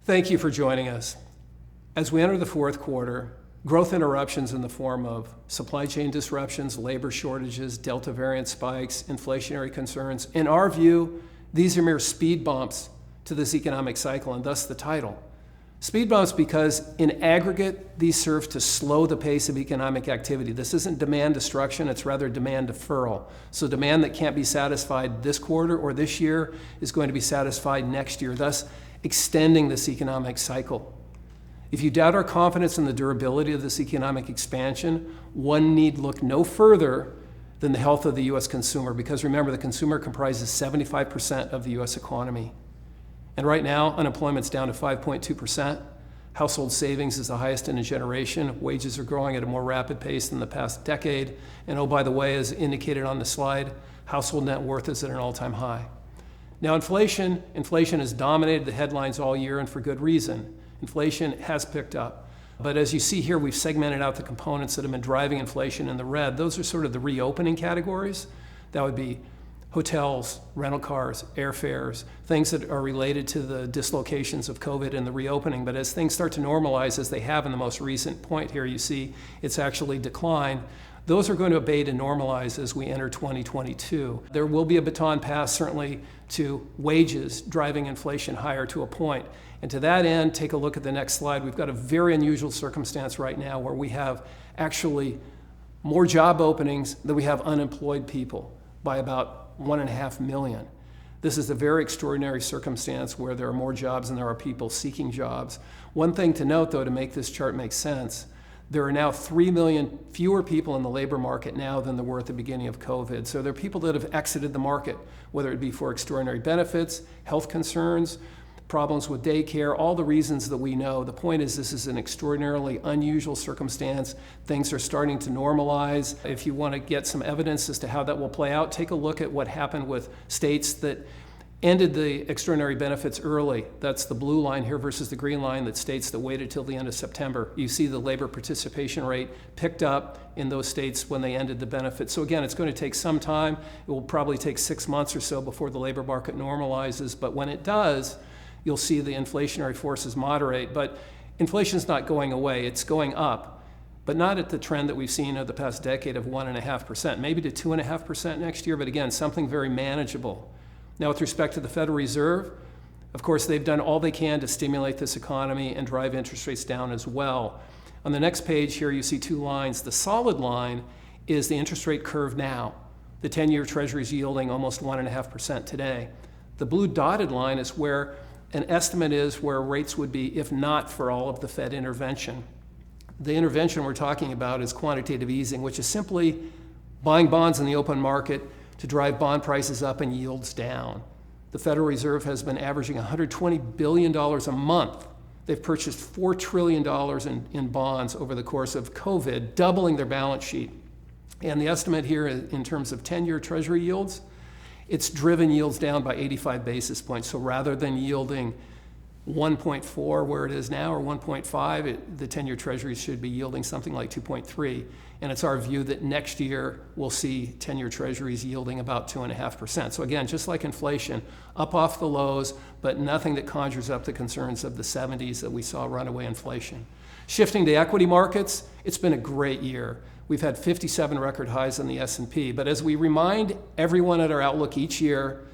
Thank you for joining us. As we enter the fourth quarter, growth interruptions in the form of supply chain disruptions, labor shortages, Delta variant spikes, inflationary concerns, in our view, these are mere speed bumps to this economic cycle, and thus the title. Speed bumps because in aggregate, these serve to slow the pace of economic activity. This isn't demand destruction, it's rather demand deferral. So demand that can't be satisfied this quarter or this year is going to be satisfied next year, thus extending this economic cycle. If you doubt our confidence in the durability of this economic expansion, one need look no further than the health of the U.S. consumer, because remember, the consumer comprises 75% of the U.S. economy. And right now, unemployment's down to 5.2%. Household savings is the highest in a generation. Wages are growing at a more rapid pace than the past decade. And oh, by the way, as indicated on the slide, household net worth is at an all-time high. Now, inflation has dominated the headlines all year, and for good reason. Inflation has picked up. But as you see here, we've segmented out the components that have been driving inflation in the red. Those are sort of the reopening categories. That would be hotels, rental cars, airfares, things that are related to the dislocations of COVID and the reopening. But as things start to normalize, as they have in the most recent point here, you see it's actually declined. Those are going to abate and normalize as we enter 2022. There will be a baton pass, certainly, to wages driving inflation higher to a point. And to that end, take a look at the next slide. We've got a very unusual circumstance right now where we have actually more job openings than we have unemployed people by about 1.5 million. This is a very extraordinary circumstance where there are more jobs than there are people seeking jobs. One thing to note, though, to make this chart make sense, there are now 3 million fewer people in the labor market now than there were at the beginning of COVID. So there are people that have exited the market, whether it be for extraordinary benefits, health concerns, problems with daycare, all the reasons that we know. The point is, this is an extraordinarily unusual circumstance. Things are starting to normalize. If you want to get some evidence as to how that will play out, take a look at what happened with states that ended the extraordinary benefits early. That's the blue line here versus the green line, that states that waited till the end of September. You see the labor participation rate picked up in those states when they ended the benefits. So again, it's going to take some time. It will probably take 6 months or so before the labor market normalizes. But when it does, you'll see the inflationary forces moderate. But inflation's not going away, it's going up, but not at the trend that we've seen over the past decade of 1.5%, maybe to 2.5% next year, but again, something very manageable. Now, with respect to the Federal Reserve, of course, they've done all they can to stimulate this economy and drive interest rates down as well. On the next page here, you see two lines. The solid line is the interest rate curve now. The 10-year Treasury is yielding almost 1.5% today. The blue dotted line is where an estimate is where rates would be if not for all of the Fed intervention. The intervention we're talking about is quantitative easing, which is simply buying bonds in the open market to drive bond prices up and yields down. The Federal Reserve has been averaging $120 billion a month. They've purchased $4 trillion in bonds over the course of COVID, doubling their balance sheet. And the estimate here in terms of 10-year Treasury yields, it's driven yields down by 85 basis points. So rather than yielding 1.4 where it is now, or 1.5, the 10-year Treasury should be yielding something like 2.3. And it's our view that next year we'll see 10-year Treasuries yielding about 2.5%. So again, just like inflation, up off the lows, but nothing that conjures up the concerns of the 70s that we saw runaway inflation. Shifting to equity markets, it's been a great year. We've had 57 record highs on the S&P. But as we remind everyone at our outlook each year,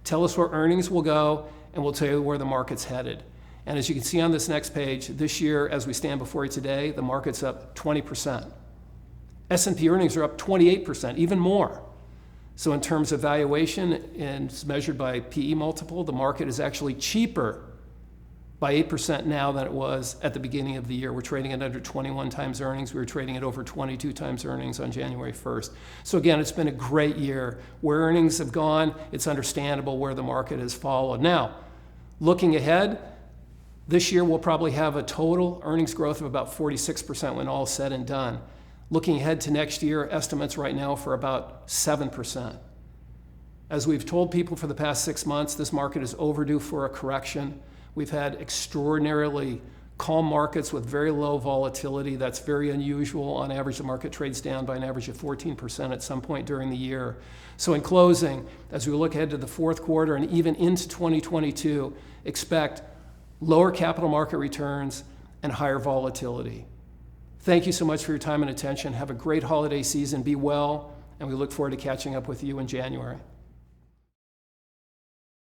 tell us where earnings will go, and we'll tell you where the market's headed. And as you can see on this next page, this year, as we stand before you today, the market's up 20%. S&P earnings are up 28%, even more. So in terms of valuation, and it's measured by PE multiple, the market is actually cheaper by 8% now than it was at the beginning of the year. We're trading at under 21 times earnings. We were trading at over 22 times earnings on January 1st. So again, it's been a great year. Where earnings have gone, it's understandable where the market has followed. Now, looking ahead, this year we'll probably have a total earnings growth of about 46% when all is said and done. Looking ahead to next year, estimates right now for about 7%. As we've told people for the past 6 months, this market is overdue for a correction. We've had extraordinarily calm markets with very low volatility. That's very unusual. On average, the market trades down by an average of 14% at some point during the year. So in closing, as we look ahead to the fourth quarter and even into 2022, expect lower capital market returns, and higher volatility. Thank you so much for your time and attention. Have a great holiday season. Be well, and we look forward to catching up with you in January.